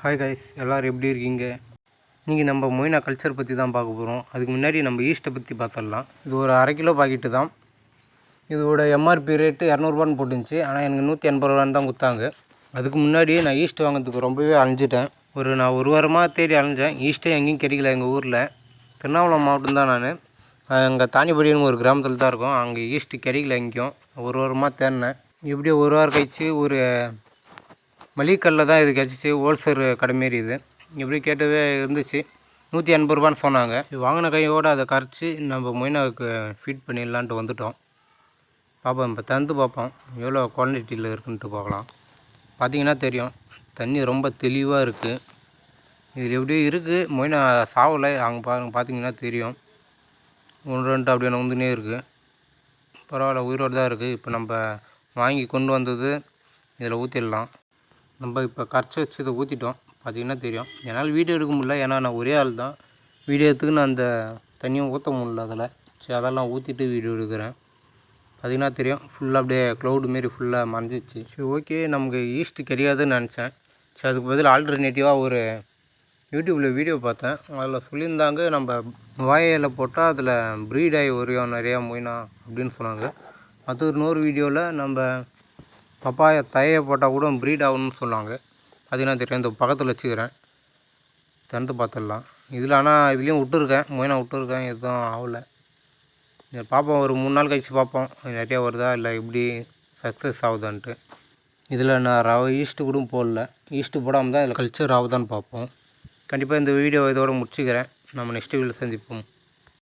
Hi guys, எல்லோரும் எப்படி இருக்கீங்க? இன்றைக்கி நம்ம மொய்னா கல்ச்சர் பற்றி தான் பார்க்க போகிறோம். அதுக்கு முன்னாடி நம்ம ஈஸ்ட்டை பற்றி பார்த்துடலாம். இது ஒரு 1/2 கிலோ பாக்கெட்டு தான். இதோட எம்ஆர்பி ரேட்டு 200ரூபான்னு போட்டுருந்துச்சு. ஆனால் எனக்கு 180 ரூபான்னு தான் கொடுத்தாங்க. அதுக்கு முன்னாடியே நான் ஈஸ்ட் வாங்கிறதுக்கு ரொம்பவே அலைஞ்சிட்டேன். நான் ஒரு வாரமாக தேடி அலைஞ்சேன். ஈஸ்ட்டே எங்கேயும் கிடைக்கல. எங்கள் ஊரில் திருவண்ணாமலை மாவட்டம் தான். நான் அங்கே தானிப்படின்னு ஒரு கிராமத்தில் தான் இருக்கும். அங்கே ஈஸ்ட்டு கிடைக்கல எங்கேயும். ஒரு வாரமாக தேடினேன். எப்படியோ ஒரு வாரம் கழிச்சு ஒரு மளிகைக்கல்லில் தான் இது கிடச்சிச்சு. ஹோல்சேல் கடை மாரி இது. எப்படி கேட்டவே இருந்துச்சு. 180 ரூபான்னு சொன்னாங்க. வாங்கின கையோடு அதை கரைச்சி நம்ம மொய்னாவுக்கு ஃபீட் பண்ணிடலான்ட்டு வந்துட்டோம். பார்ப்போம், இப்போ தந்து பார்ப்போம் எவ்வளோ குவான்டிட்டியில் இருக்குன்ட்டு பார்க்கலாம். பார்த்திங்கன்னா தெரியும், தண்ணி ரொம்ப தெளிவாக இருக்குது. இதில் எப்படியோ இருக்குது, மொய்னா சாவலை. அங்கே பார்த்திங்கன்னா தெரியும், 1-2 அப்படியே நொந்துனே இருக்குது. பரவாயில்ல, உயிரோடு தான் இருக்குது. இப்போ நம்ம வாங்கி கொண்டு வந்தது இதில் ஊற்றிடலாம். நம்ம இப்போ கரைச்சி வச்சு இதை ஊற்றிட்டோம். பார்த்திங்கன்னா தெரியும். என்னால் வீடியோ எடுக்க முடியல, ஏன்னா நான் ஒரே ஆள் தான். வீடியோ எடுத்துக்கு நான் அந்த தண்ணியும் ஊற்ற முடியல அதில். சரி, அதெல்லாம் ஊற்றிட்டு வீடியோ எடுக்கிறேன். பார்த்திங்கன்னா தெரியும், ஃபுல்லாக அப்படியே க்ளவுடு மாரி ஃபுல்லாக மறைஞ்சிச்சு. சரி, ஓகே, நமக்கு ஈஸ்ட் கிடையாதுன்னு நினச்சேன். சரி, அதுக்கு பதில் ஆல்டர்னேட்டிவாக ஒரு யூடியூப்பில் வீடியோ பார்த்தேன். அதில் சொல்லியிருந்தாங்க, நம்ம வாயில் போட்டால் அதில் ப்ரீட் ஆகி வரையும் நிறையா மொய்னா அப்படின்னு சொன்னாங்க. அது இன்னொரு வீடியோவில் நம்ம பப்பாயா தழையை போட்டால் கூட ப்ரீட் ஆகணும்னு சொன்னாங்க. பார்த்தீங்கன்னா தெரியும், இந்த பக்கத்தில் வச்சுக்கிறேன், திறந்து பார்த்துடலாம். இதில் ஆனால் இதுலேயும் விட்டுருக்கேன், மொய்னா விட்டுருக்கேன், எதுவும் ஆகலை. பார்ப்போம், ஒரு 3 நாள் கழிச்சு பார்ப்போம் நிறையா வருதா இல்லை எப்படி சக்ஸஸ் ஆகுதான்ட்டு. இதில் நான் ஈஸ்ட்டு கூட போடல. ஈஸ்ட்டு போடாமல் தான் இதில் கல்ச்சர் ஆகுதான்னு பார்ப்போம். கண்டிப்பாக இந்த வீடியோ இதோடு முடிச்சுக்கிறேன். நம்ம நெக்ஸ்ட் வீடியோவில் சந்திப்போம்.